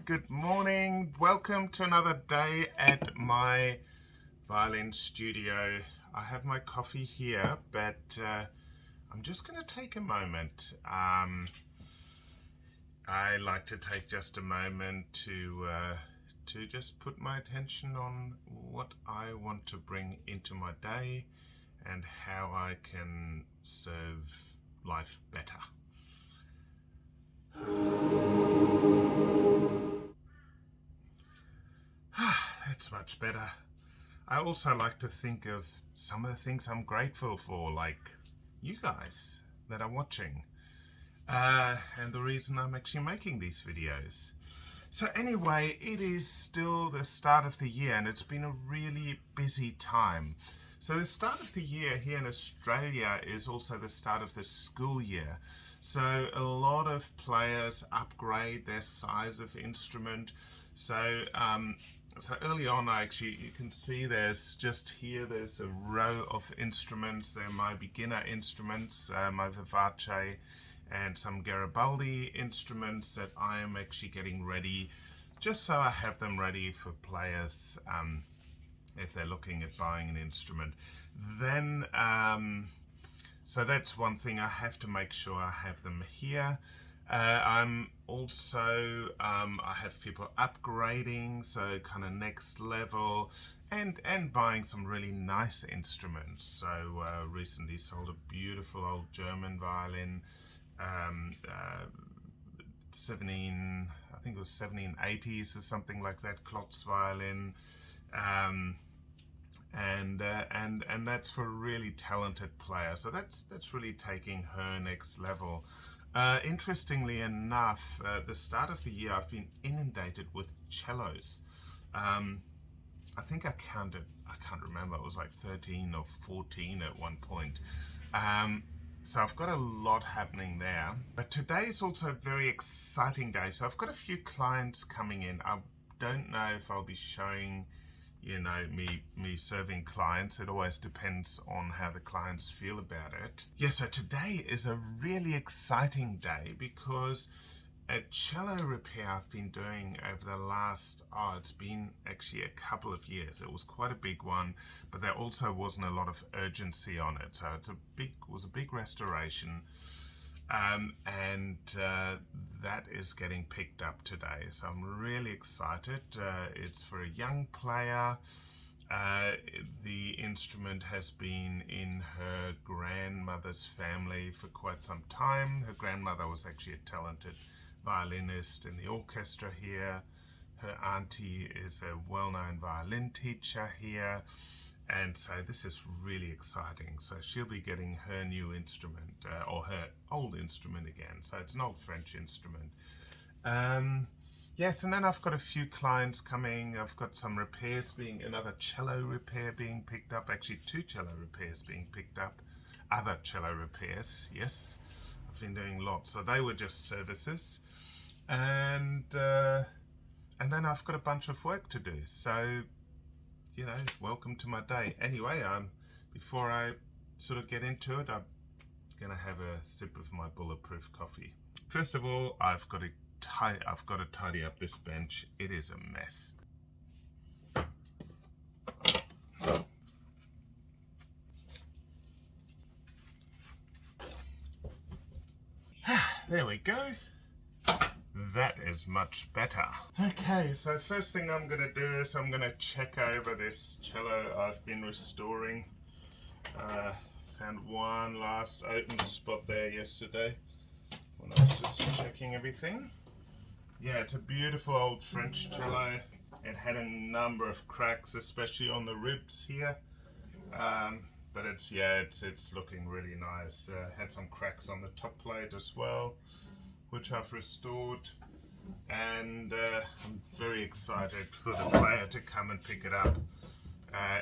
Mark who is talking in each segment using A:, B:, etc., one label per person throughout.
A: good morning. Welcome to another day at my violin studio. I have my coffee here, but I'm just going to take a moment. I like to take just a moment to just put my attention on what I want to bring into my day and how I can serve life better. That's much better. I also like to think of some of the things I'm grateful for, like you guys that are watching, and the reason I'm actually making these videos. So anyway, it is still the start of the year and it's been a really busy time. So the start of the year here in Australia is also the start of the school year. So a lot of players upgrade their size of instrument. So early on, you can see there's a row of instruments. They're my beginner instruments, my vivace and some Garibaldi instruments that I am actually getting ready, just so I have them ready for players if they're looking at buying an instrument. Then, so that's one thing, I have to make sure I have them here. I'm also, I have people upgrading, so kind of next level, and buying some really nice instruments. So recently sold a beautiful old German violin, I think it was 1780s or something like that, Klotz violin, and that's for a really talented player. So that's really taking her next level. Interestingly enough, the start of the year I've been inundated with cellos. I think I counted, I can't remember, it was like 13 or 14 at one point. So I've got a lot happening there. But today is also a very exciting day. So I've got a few clients coming in. I don't know if I'll be showing, me serving clients. It always depends on how the clients feel about it. Yeah, so today is a really exciting day because a cello repair I've been doing over the last, it's been actually a couple of years. It was quite a big one, but there also wasn't a lot of urgency on it. So it was a big restoration. And that is getting picked up today, so I'm really excited. It's for a young player. The instrument has been in her grandmother's family for quite some time. Her grandmother was actually a talented violinist in the orchestra here. Her auntie is a well-known violin teacher here. And so this is really exciting. So she'll be getting her new instrument, or her old instrument again. So it's an old French instrument. Yes, and then I've got a few clients coming. I've got some repairs another cello repair being picked up. Actually, 2 cello repairs being picked up. Other cello repairs, yes. I've been doing lots. So they were just services. And then I've got a bunch of work to do. So, welcome to my day. Anyway, before I sort of get into it, I'm gonna have a sip of my bulletproof coffee. First of all, I've got to tidy up this bench. It is a mess. There we go. That is much better. Okay, so first thing I'm going to do is I'm going to check over this cello I've been restoring. Found one last open spot there yesterday when I was just checking everything. Yeah, it's a beautiful old French cello. It had a number of cracks, especially on the ribs here. But it's looking really nice. Had some cracks on the top plate as well, which I've restored, and I'm very excited for the player to come and pick it up.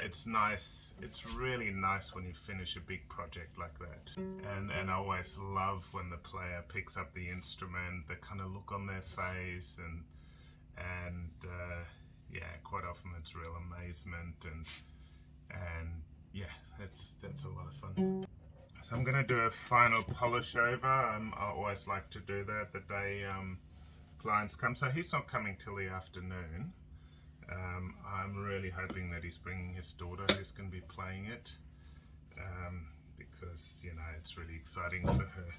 A: It's nice, it's really nice when you finish a big project like that. And I always love when the player picks up the instrument, the kind of look on their face, and yeah, quite often it's real amazement, and yeah, that's a lot of fun. So I'm going to do a final polish over. I always like to do that the day clients come. So he's not coming till the afternoon. I'm really hoping that he's bringing his daughter who's going to be playing it, because, you know, it's really exciting for her.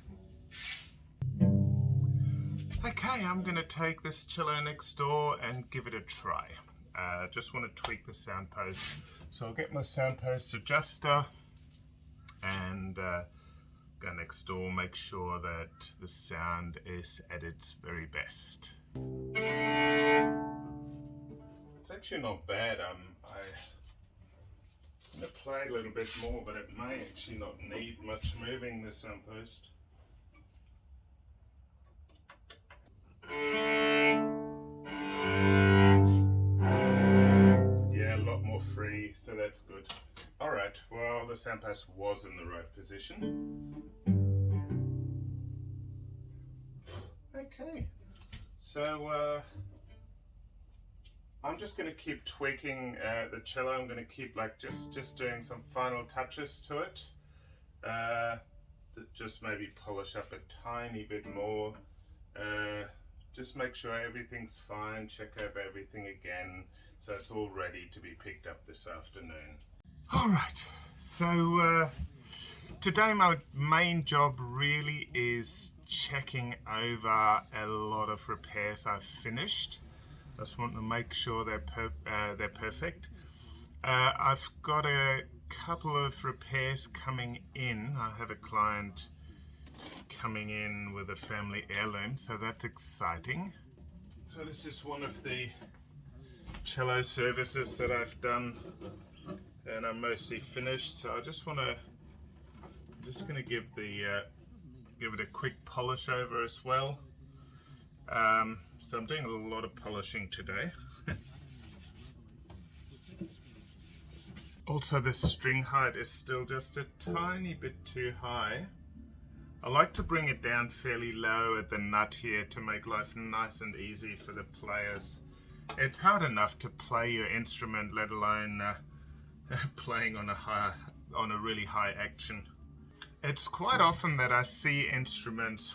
A: Okay, I'm going to take this cello next door and give it a try. Just want to tweak the soundpost. So I'll get my soundpost adjuster and go next door, make sure that the sound is at its very best. It's actually not bad. I'm going to play a little bit more, but it may actually not need much moving, the soundpost. Yeah, a lot more free, so that's good. Alright, well, the soundpost was in the right position. Okay, so I'm just going to keep tweaking the cello. I'm going to keep like just doing some final touches to it. Just maybe polish up a tiny bit more. Just make sure everything's fine, check over everything again, so it's all ready to be picked up this afternoon. Alright, so today my main job really is checking over a lot of repairs I've finished. I just want to make sure they're perfect. I've got a couple of repairs coming in. I have a client coming in with a family heirloom, so that's exciting. So this is one of the cello services that I've done, and I'm mostly finished. So I just want to, I'm just going to give it a quick polish over as well. So I'm doing a lot of polishing today. Also, the string height is still just a tiny bit too high. I like to bring it down fairly low at the nut here to make life nice and easy for the players. It's hard enough to play your instrument, let alone playing on a really high action. It's quite often that I see instruments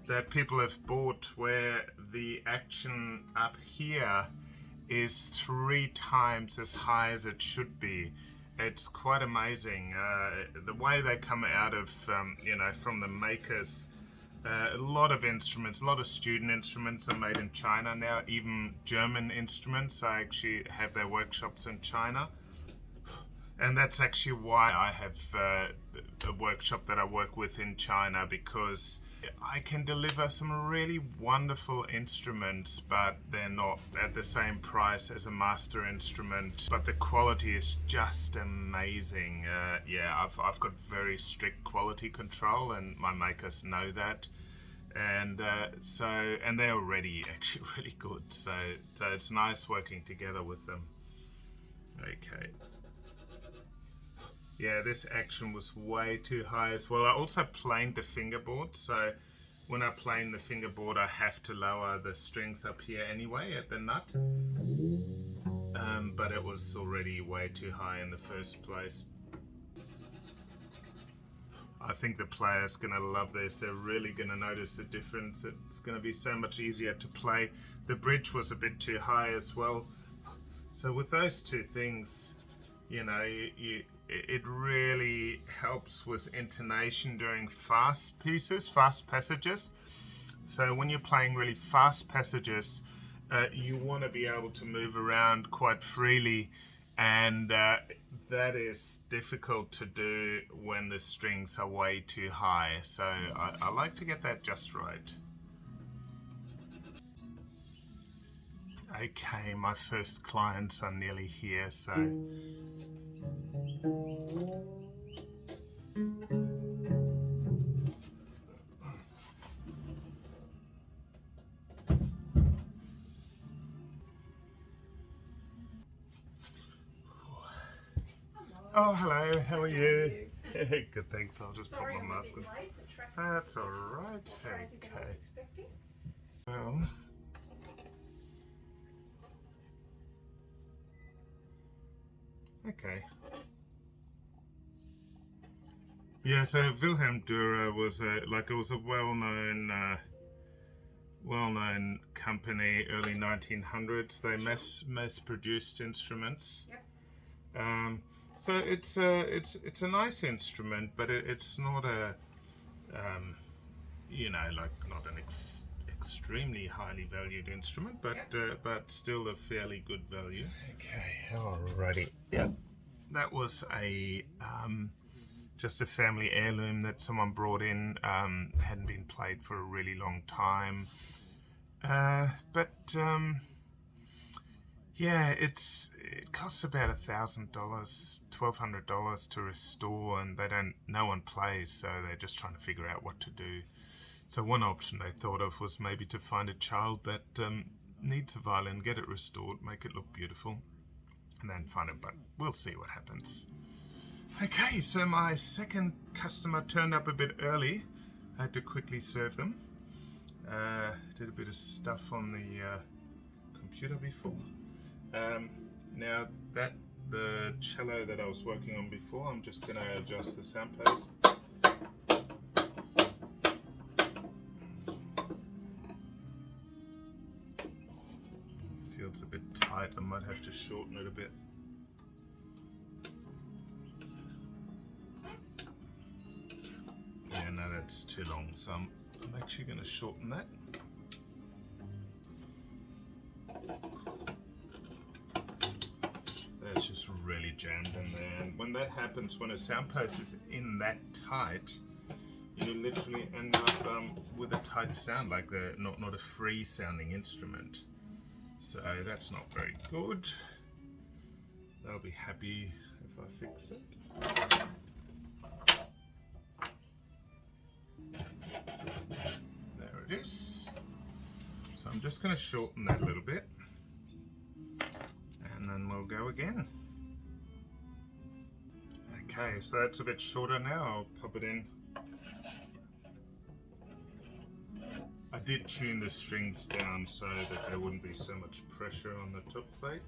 A: that people have bought where the action up here is 3 times as high as it should be. It's quite amazing the way they come out of, you know, from the makers. A lot of instruments, a lot of student instruments are made in China now, even German instruments. I actually have their workshops in China. And that's actually why I have a workshop that I work with in China, because I can deliver some really wonderful instruments, but they're not at the same price as a master instrument. But the quality is just amazing. Yeah, I've got very strict quality control, and my makers know that. And and they're already actually really good. So it's nice working together with them. Okay. Yeah, this action was way too high as well. I also planed the fingerboard, so when I plane the fingerboard I have to lower the strings up here anyway at the nut. But it was already way too high in the first place. I think the player's going to love this. They're really going to notice the difference. It's going to be so much easier to play. The bridge was a bit too high as well. So with those two things, you know, it really helps with intonation during fast pieces, fast passages. So when you're playing really fast passages, you want to be able to move around quite freely, and that is difficult to do when the strings are way too high. So I like to get that just right. Okay, my first clients are nearly here, so oh, hello, how are you? Good, thanks. I'll just put my mask on. That's alright. Okay. Well, okay. Yeah, so Wilhelm Dürer was a well-known well-known company, early 1900s. They mass-produced instruments.
B: Yep.
A: So it's a nice instrument, but it's not a you know, like not an extremely highly valued instrument, but
B: Yep.
A: but still a fairly good value. Okay, alrighty. Yeah, that was a just a family heirloom that someone brought in. Hadn't been played for a really long time, but yeah, it costs about $1,000, $1,200 to restore, and no one plays, so they're just trying to figure out what to do. So one option they thought of was maybe to find a child that needs a violin, get it restored, make it look beautiful, and then find it. But we'll see what happens. Okay, so my second customer turned up a bit early. I had to quickly serve them. Did a bit of stuff on the computer before. Now the cello that I was working on before, I'm just going to adjust the soundpost. Feels a bit tight, I might have to shorten it a bit. Yeah, no, that's too long, so I'm actually going to shorten that. That's just really jammed in there, and when that happens, when a soundpost is in that tight, you literally end up with a tight sound, like not a free sounding instrument. So that's not very good. They'll be happy if I fix it. There it is. So I'm just going to shorten that a little bit, and then we'll go again. Okay, so that's a bit shorter now. I'll pop it in. I did tune the strings down so that there wouldn't be so much pressure on the top plate.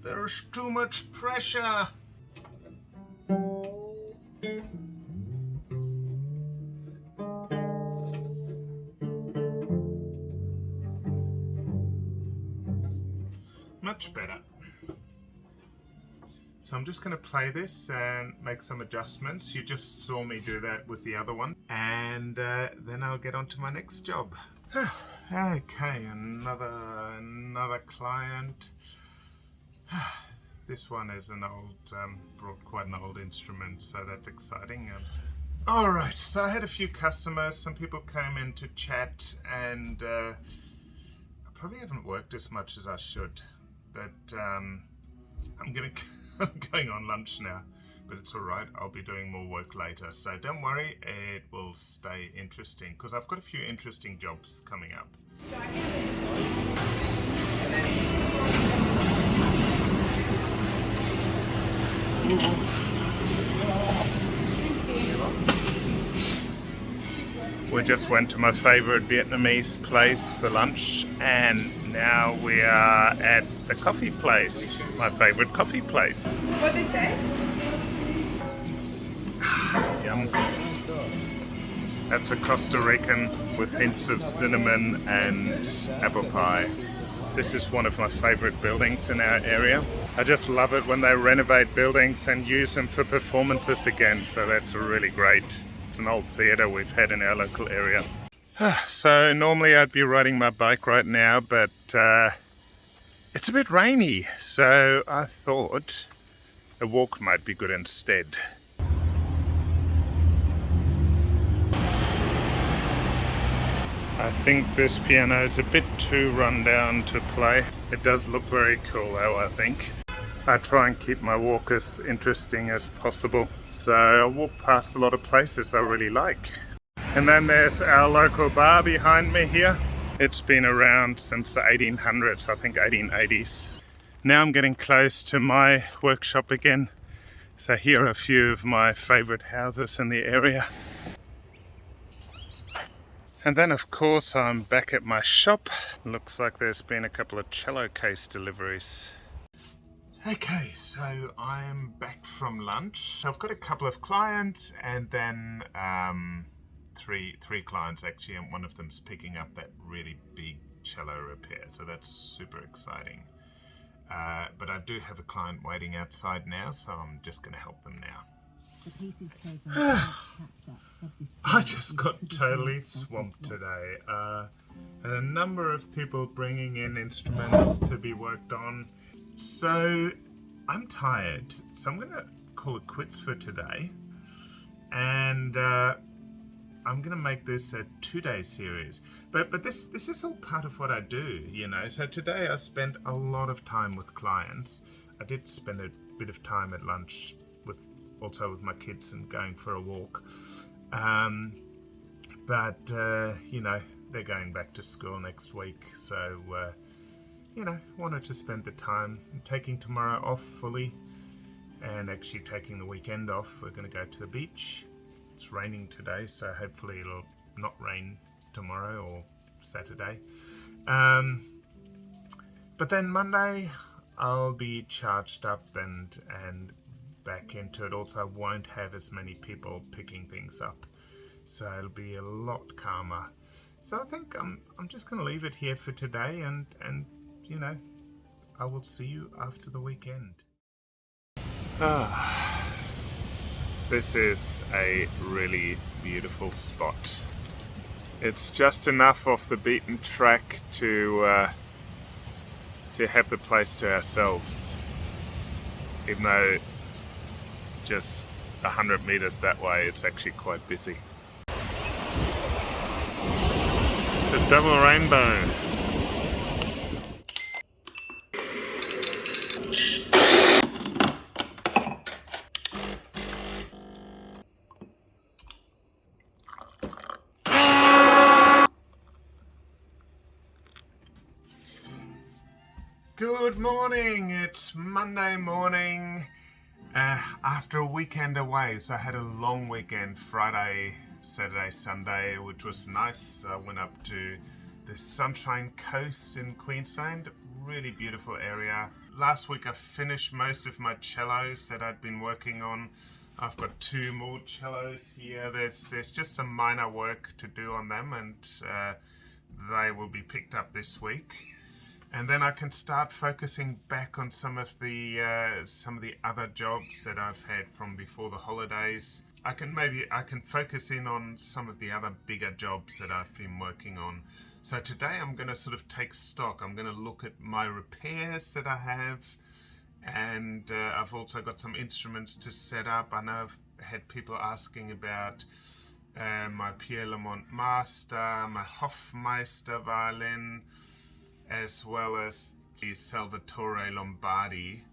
A: There's too much pressure! Much better. So I'm just going to play this and make some adjustments. You just saw me do that with the other one, and then I'll get on to my next job. Okay, another client. This one is an old, brought quite an old instrument, so that's exciting. Alright, so I had a few customers. Some people came in to chat, and I probably haven't worked as much as I should, but I'm going on lunch now, but it's alright, I'll be doing more work later, so don't worry, it will stay interesting, because I've got a few interesting jobs coming up. We just went to my favorite Vietnamese place for lunch, and now we are at the coffee place, my favorite coffee place.
B: What'd they say?
A: Yum. That's a Costa Rican with hints of cinnamon and apple pie. This is one of my favorite buildings in our area. I just love it when they renovate buildings and use them for performances again, so that's really great. It's an old theatre we've had in our local area. So normally I'd be riding my bike right now, but it's a bit rainy, so I thought a walk might be good instead. I think this piano is a bit too run down to play. It does look very cool though, I think. I try and keep my walk as interesting as possible, so I walk past a lot of places I really like. And then there's our local bar behind me here. It's been around since the 1800s, I think 1880s. Now I'm getting close to my workshop again, so here are a few of my favorite houses in the area. And then of course I'm back at my shop. Looks like there's been a couple of cello case deliveries. Okay, so I'm back from lunch. I've got a couple of clients, and then three clients actually, and one of them's picking up that really big cello repair, so that's super exciting. But I do have a client waiting outside now, so I'm just going to help them now. I just got totally swamped today. A number of people bringing in instruments to be worked on. So I'm tired, so I'm going to call it quits for today. And I'm going to make this a 2-day series. But this is all part of what I do, you know. So today I spent a lot of time with clients. I did spend a bit of time at lunch also with my kids and going for a walk. But you know, they're going back to school next week, so you know, wanted to spend the time. I'm taking tomorrow off fully, and actually taking the weekend off. We're going to go to the beach. It's raining today, so hopefully it'll not rain tomorrow or Saturday. But then Monday I'll be charged up and back into it. Also, I won't have as many people picking things up, so it'll be a lot calmer. So I think I'm just going to leave it here for today, and you know, I will see you after the weekend. This is a really beautiful spot. It's just enough off the beaten track to have the place to ourselves, even though just 100 meters that way it's actually quite busy. It's a double rainbow. Good morning, it's Monday morning after a weekend away. So I had a long weekend, Friday, Saturday, Sunday, which was nice. I went up to the Sunshine Coast in Queensland, really beautiful area. Last week I finished most of my cellos that I'd been working on. I've got 2 more cellos here. There's just some minor work to do on them, and they will be picked up this week. And then I can start focusing back on some of the other jobs that I've had from before the holidays. I can focus in on some of the other bigger jobs that I've been working on. So today I'm going to sort of take stock. I'm going to look at my repairs that I have, and I've also got some instruments to set up. I know I've had people asking about my Pierre Lamont Master, my Hofmeister violin, as well as the Salvatore Lombardi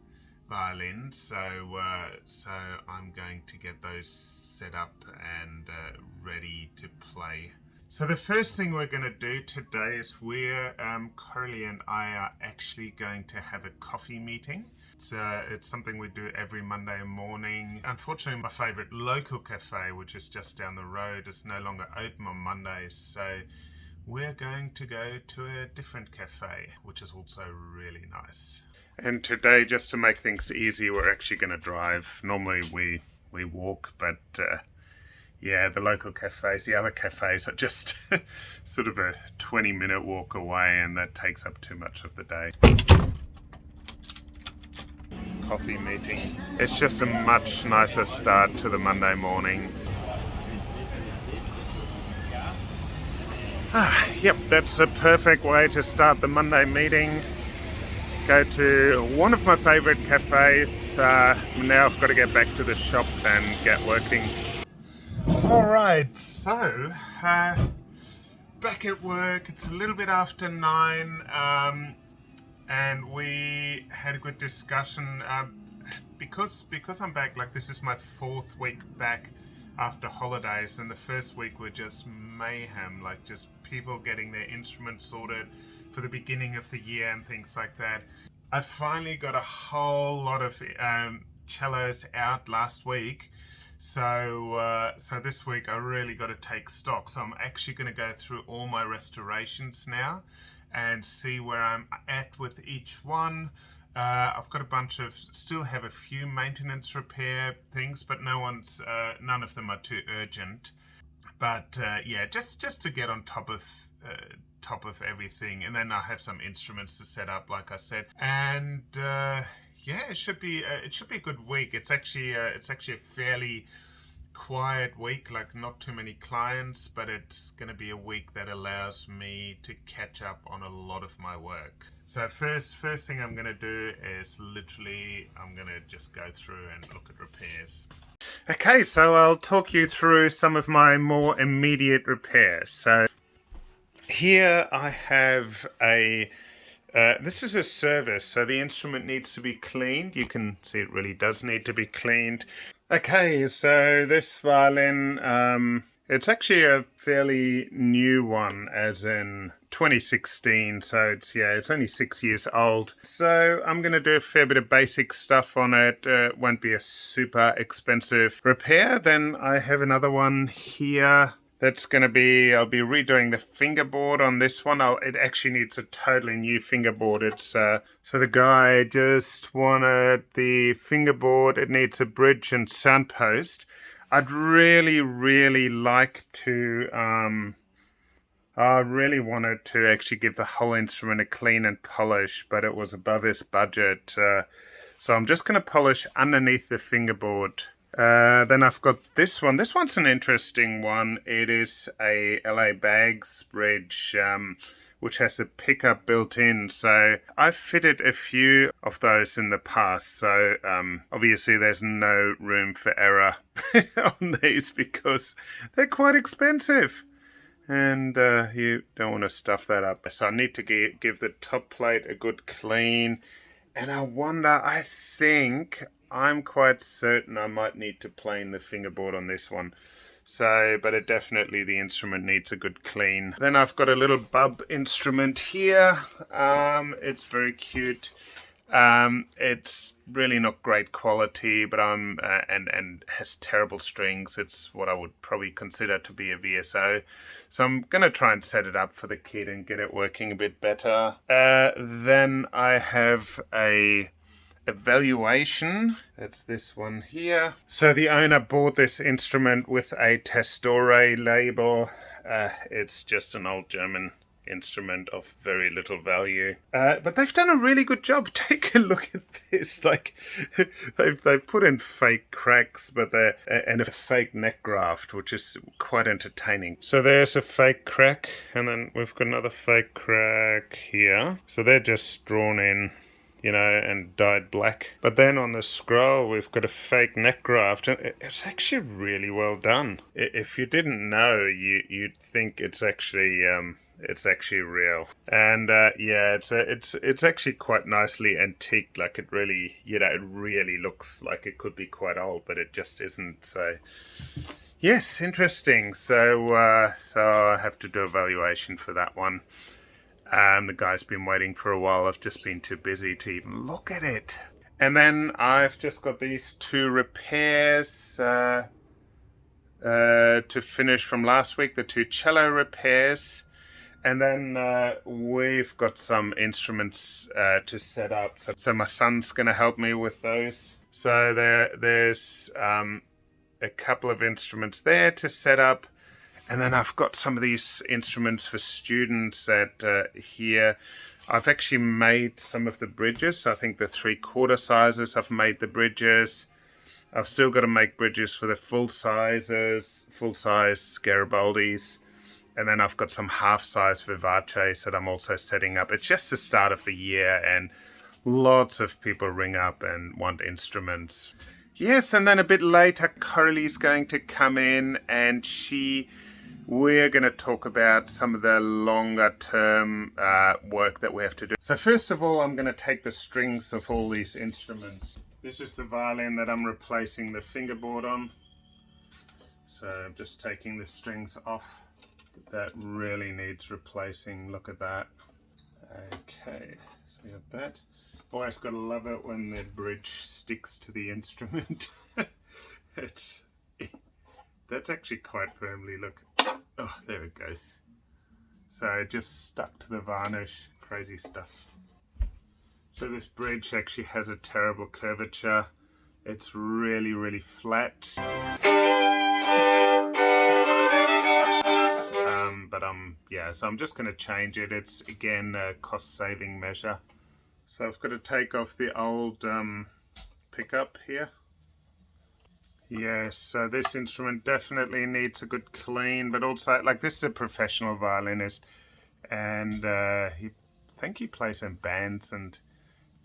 A: violin. So I'm going to get those set up and ready to play. So the first thing we're going to do today is Coralie and I are actually going to have a coffee meeting. It's something we do every Monday morning. Unfortunately, my favorite local cafe, which is just down the road, is no longer open on Mondays. So we're going to go to a different cafe, which is also really nice. And today, just to make things easy, we're actually going to drive. Normally we walk, but yeah, the local cafes, the other cafes are just sort of a 20-minute walk away, and that takes up too much of the day. Coffee meeting. It's just a much nicer start to the Monday morning. Yep, that's a perfect way to start the Monday meeting. Go to one of my favorite cafes. Now I've got to get back to the shop and get working. Alright, so back at work. It's a little bit after 9, and we had a good discussion. Because I'm back, like this is my 4th week back after holidays, and the first week were just mayhem, like just people getting their instruments sorted for the beginning of the year and things like that. I finally got a whole lot of cellos out last week, so this week I really got to take stock. So I'm actually going to go through all my restorations now and see where I'm at with each one. I've got still have a few maintenance repair things, but none of them are too urgent. But yeah, just to get on top of everything, and then I have some instruments to set up, like I said, and yeah, it should be a good week. It's actually a fairly quiet week, like not too many clients, but it's going to be a week that allows me to catch up on a lot of my work. So first thing I'm going to do is literally I'm going to just go through and look at repairs. Okay, so I'll talk you through some of my more immediate repairs. So here I have this is a service, so the instrument needs to be cleaned. You can see it really does need to be cleaned. Okay, so this violin, it's actually a fairly new one, as in 2016, so it's only 6 years old. So I'm going to do a fair bit of basic stuff on it. It won't be a super expensive repair. Then I have another one here. That's going to be, I'll be redoing the fingerboard on this one. It actually needs a totally new fingerboard. It's so the guy just wanted the fingerboard. It needs a bridge and soundpost. I'd really like to, I really wanted to actually give the whole instrument a clean and polish, but it was above his budget. So I'm just going to polish underneath the fingerboard. Then I've got this one. This one's an interesting one. It is a LA Bags bridge, which has a pickup built in. So I've fitted a few of those in the past. So obviously there's no room for error on these because they're quite expensive. And you don't want to stuff that up. So I need to give the top plate a good clean. And I think I'm quite certain I might need to plane the fingerboard on this one. So, but the instrument needs a good clean. Then I've got a little bub instrument here. It's very cute. It's really not great quality, but and has terrible strings. It's what I would probably consider to be a VSO. So I'm going to try and set it up for the kid and get it working a bit better. Then I have a evaluation. That's this one here. So the owner bought this instrument with a Testore label. It's just an old German instrument of very little value, but they've done a really good job. Take a look at this. Like they've put in fake cracks, but and a fake neck graft, which is quite entertaining. So there's a fake crack, and then we've got another fake crack here. So they're just drawn in, and dyed black. But then on the scroll, we've got a fake neck graft. It's actually really well done. If you didn't know, you'd think it's actually real. And yeah, it's actually quite nicely antique. Like it really, it really looks like it could be quite old, but it just isn't. So yes, interesting. So I have to do a valuation for that one. The guy's been waiting for a while. I've just been too busy to even look at it. And then I've just got these two repairs to finish from last week, the two cello repairs. And then we've got some instruments to set up. So my son's going to help me with those. So there's a couple of instruments there to set up. And then I've got some of these instruments for students that here. I've actually made some of the bridges. I think the 3/4 sizes, I've made the bridges. I've still got to make bridges for the full size Garibaldis. And then I've got some half-size Vivaces that I'm also setting up. It's just the start of the year and lots of people ring up and want instruments. Yes, and then a bit later, Carly's going to come in and we're going to talk about some of the longer term work that we have to do. So first of all, I'm going to take the strings of all these instruments. This is the violin that I'm replacing the fingerboard on. So I'm just taking the strings off. That really needs replacing. Look at that. Okay, so we got that. Always got to love it when the bridge sticks to the instrument. That's actually quite firmly. Look. Oh, there it goes. So it just stuck to the varnish. Crazy stuff. So this bridge actually has a terrible curvature. It's really flat. but yeah, so I'm just going to change it. It's again a cost-saving measure. So I've got to take off the old pickup here. Yes, so this instrument definitely needs a good clean, but also, like, this is a professional violinist, and I think he plays in bands and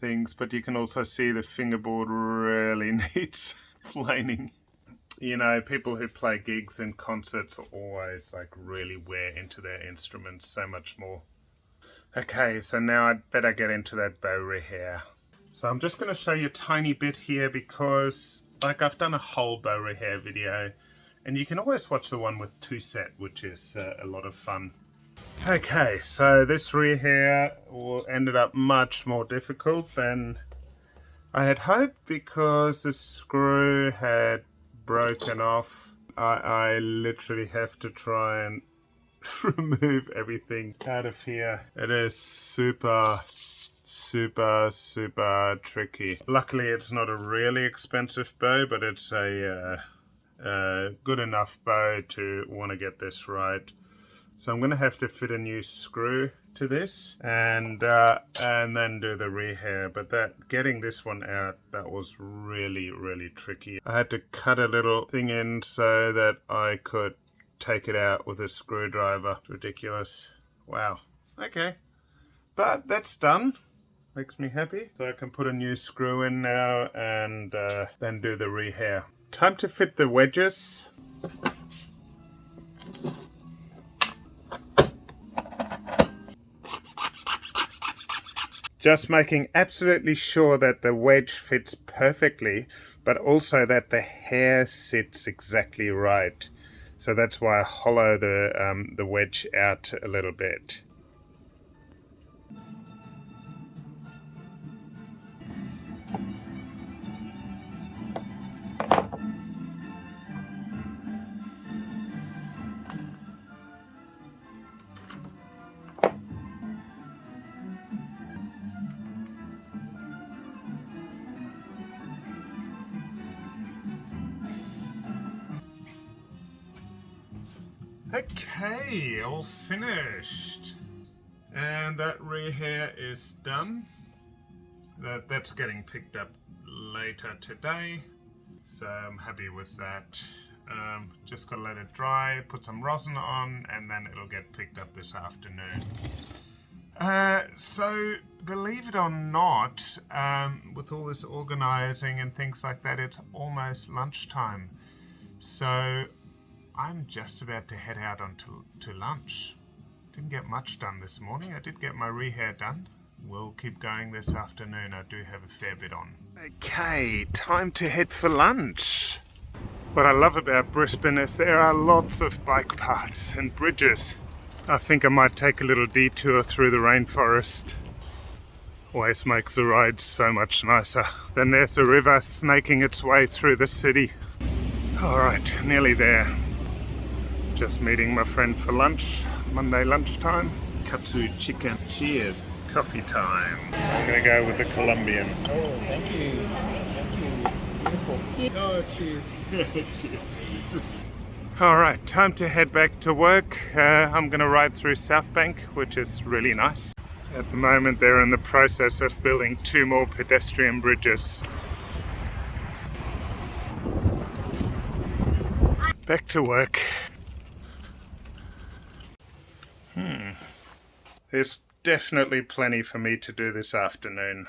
A: things, but you can also see the fingerboard really needs planing. You know, people who play gigs and concerts always like really wear into their instruments so much more. Okay, so now I'd better get into that bow rehair. So I'm just going to show you a tiny bit here because like I've done a whole bow rehair video, and you can always watch the one with 2 set, which is a lot of fun. Okay, so this rehair ended up much more difficult than I had hoped because the screw had broken off. I literally have to try and remove everything out of here. It is super tricky. Luckily it's not a really expensive bow, but it's a good enough bow to want to get this right. So I'm going to have to fit a new screw to this and then do the rehair. But getting this one out, that was really tricky. I had to cut a little thing in so that I could take it out with a screwdriver. Ridiculous. Wow. Okay. But that's done. Makes me happy. So I can put a new screw in now and then do the rehair. Time to fit the wedges. Just making absolutely sure that the wedge fits perfectly, but also that the hair sits exactly right. So that's why I hollow the wedge out a little bit. Okay, all finished. And that rehair is done. That's getting picked up later today. So I'm happy with that. Just gotta let it dry, put some rosin on, and then it'll get picked up this afternoon. So believe it or not, with all this organizing and things like that, it's almost lunchtime. So I'm just about to head out to lunch. Didn't get much done this morning. I did get my rehair done. We'll keep going this afternoon. I do have a fair bit on. Okay, time to head for lunch. What I love about Brisbane is there are lots of bike paths and bridges. I think I might take a little detour through the rainforest. Always makes the ride so much nicer. Then there's the river snaking its way through the city. Alright, nearly there. Just meeting my friend for lunch, Monday lunchtime. Katsu chicken. Cheers. Coffee time. I'm gonna go with the Colombian.
B: Oh, thank you. Thank you. Beautiful. Oh, cheers.
A: Cheers. Alright, time to head back to work. I'm gonna ride through South Bank, which is really nice. At the moment they're in the process of building 2 more pedestrian bridges. Back to work. There's definitely plenty for me to do this afternoon.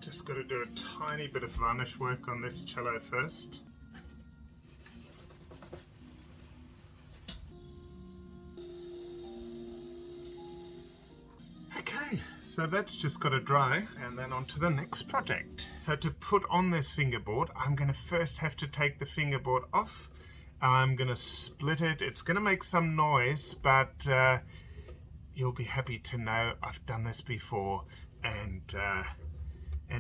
A: Just got to do a tiny bit of varnish work on this cello first. Okay, so that's just got to dry, and then on to the next project. So to put on this fingerboard, I'm going to first have to take the fingerboard off. I'm going to split it. It's going to make some noise, but you'll be happy to know I've done this before, and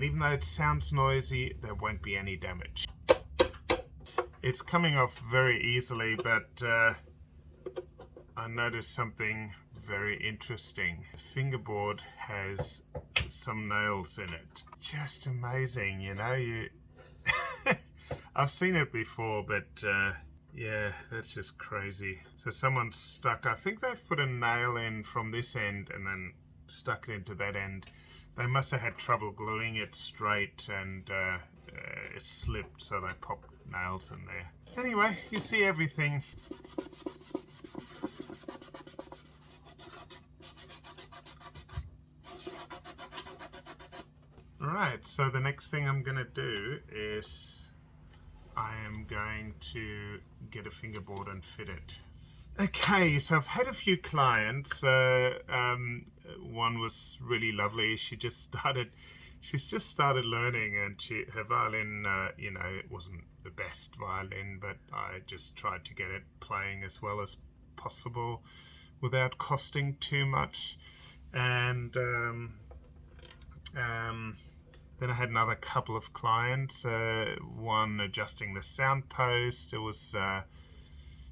A: even though it sounds noisy, there won't be any damage. It's coming off very easily, but I noticed something very interesting. The fingerboard has some nails in it. Just amazing, you know. I've seen it before, but Yeah, that's just crazy. So someone's stuck, I think they've put a nail in from this end and then stuck it into that end. They must have had trouble gluing it straight, and it slipped, so they popped nails in there. Anyway, you see everything. Alright, so the next thing I'm going to do is I am going to get a fingerboard and fit it. Okay, so I've had a few clients. One was really lovely. She's just started learning, and her violin, it wasn't the best violin, but I just tried to get it playing as well as possible without costing too much. And then I had another couple of clients. One adjusting the soundpost. It was,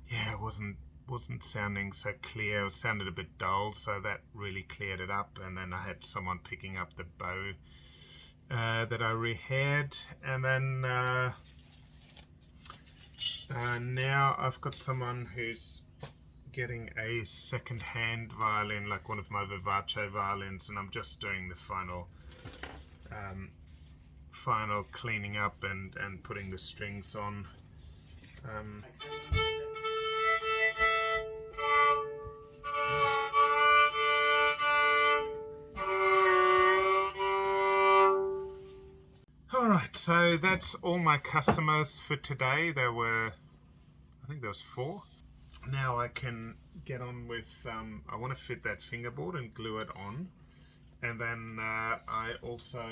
A: it wasn't sounding so clear. It sounded a bit dull, so that really cleared it up. And then I had someone picking up the bow that I rehaired, and then now I've got someone who's getting a second-hand violin, like one of my Vivace violins, and I'm just doing the final cleaning up and putting the strings on. Alright, so that's all my customers for today. I think there was 4. Now I can get on with, I want to fit that fingerboard and glue it on. And then I also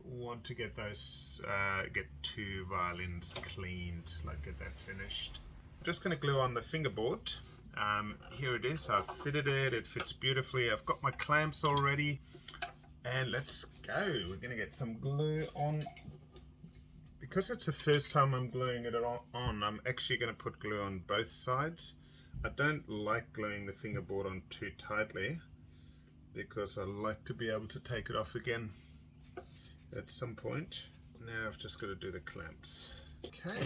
A: want to get get 2 violins cleaned, like get that finished. I'm just going to glue on the fingerboard. Here it is. I've fitted it. It fits beautifully. I've got my clamps already. And let's go. We're going to get some glue on. Because it's the first time I'm gluing it on, I'm actually going to put glue on both sides. I don't like gluing the fingerboard on too tightly, because I like to be able to take it off again at some point. Now I've just got to do the clamps. Okay,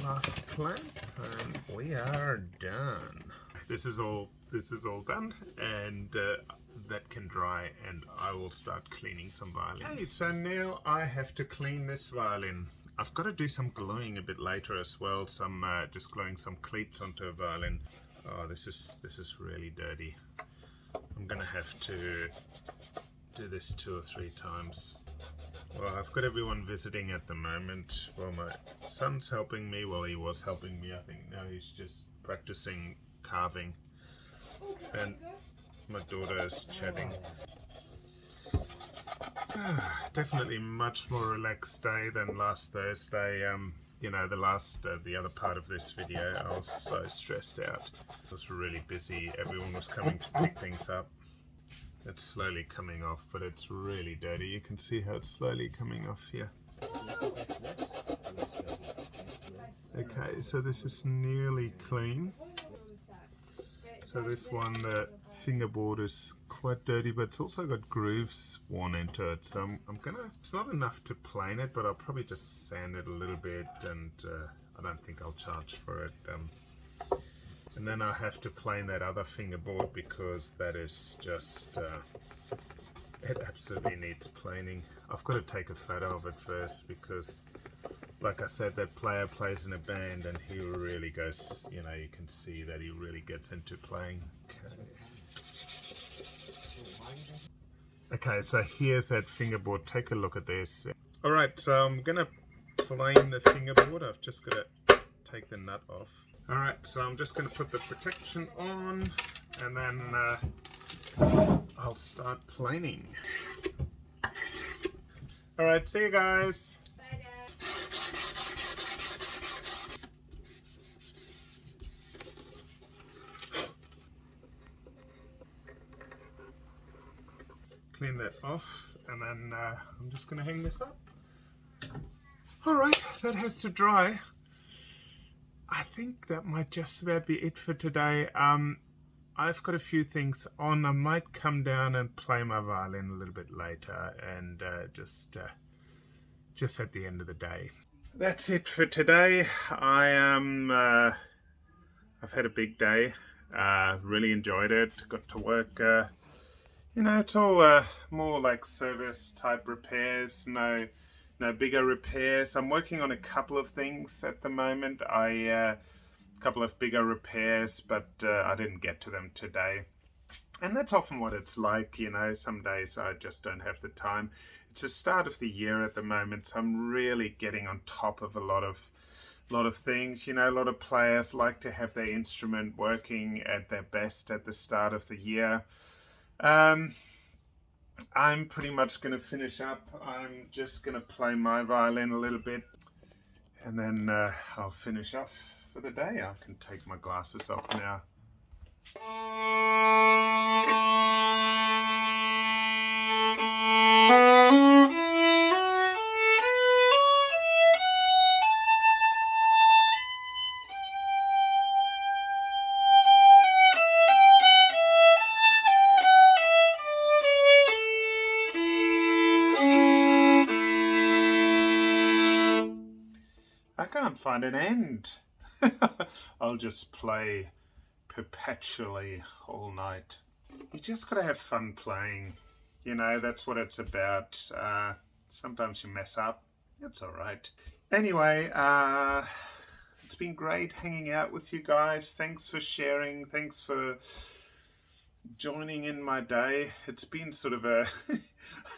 A: last clamp, and we are done. This is all done, and that can dry, and I will start cleaning some violins. Okay, so now I have to clean this violin. I've got to do some gluing a bit later as well. Just gluing some cleats onto a violin. Oh, this is really dirty. I'm gonna have to do this 2 or 3 times. Well, I've got everyone visiting at the moment. Well, my son's helping me. Well, he was helping me. I think now he's just practicing carving. And my daughter is chatting. Definitely much more relaxed day than last Thursday. The other part of this video, I was so stressed out. It was really busy. Everyone was coming to pick things up. It's slowly coming off, but it's really dirty. You can see how it's slowly coming off here. Okay, so this is nearly clean. So this one, the fingerboard is quite dirty, but it's also got grooves worn into it. So it's not enough to plane it, but I'll probably just sand it a little bit, and I don't think I'll charge for it. And then I have to plane that other fingerboard, because that is just, it absolutely needs planing. I've got to take a photo of it first, because like I said, that player plays in a band, and he really goes, you can see that he really gets into playing. Okay, so here's that fingerboard. Take a look at this. Alright, so I'm going to plane the fingerboard. I've just got to take the nut off. Alright, so I'm just going to put the protection on, and then I'll start planing. Alright, see you guys.
C: Bye, Dad.
A: Clean that off, and then I'm just going to hang this up. Alright, that has to dry. I think that might just about be it for today. I've got a few things on. I might come down and play my violin a little bit later, and just at the end of the day. That's it for today. I am I've had a big day. Really enjoyed it. Got to work. You know, it's all more like service type repairs. No bigger repairs. I'm working on a couple of things at the moment. A couple of bigger repairs, but I didn't get to them today. And that's often what it's like, you know. Some days I just don't have the time. It's the start of the year at the moment, so I'm really getting on top of a lot of things. You know, a lot of players like to have their instrument working at their best at the start of the year. I'm pretty much going to finish up. I'm just going to play my violin a little bit, and then I'll finish off for the day. I can take my glasses off now. I can't find an end. I'll just play perpetually all night. You just gotta have fun playing. You know, that's what it's about. Sometimes you mess up. It's alright. Anyway, it's been great hanging out with you guys. Thanks for sharing. Thanks for joining in my day. It's been sort of a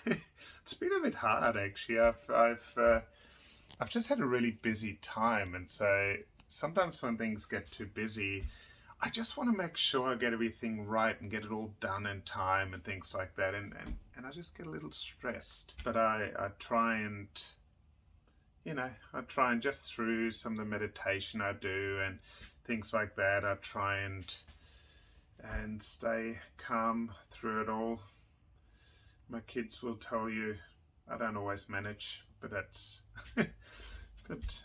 A: it's been a bit hard actually. I've just had a really busy time, and so sometimes when things get too busy, I just want to make sure I get everything right and get it all done in time and things like that, and I just get a little stressed. But I try and, you know, just through some of the meditation I do and things like that, I try and stay calm through it all. My kids will tell you I don't always manage, but that's but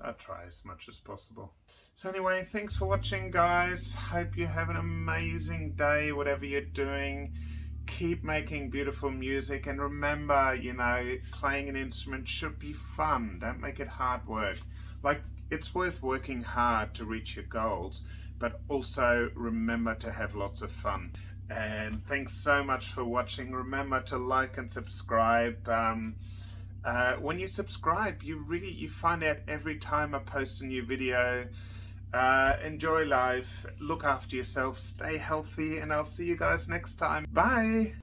A: I try as much as possible. So anyway, thanks for watching, guys. Hope you have an amazing day, whatever you're doing. Keep making beautiful music, and remember, you know, playing an instrument should be fun. Don't make it hard work. Like, it's worth working hard to reach your goals, but also remember to have lots of fun. And thanks so much for watching. Remember to like and subscribe. When you subscribe, you find out every time I post a new video. Enjoy life, look after yourself, stay healthy, and I'll see you guys next time. Bye!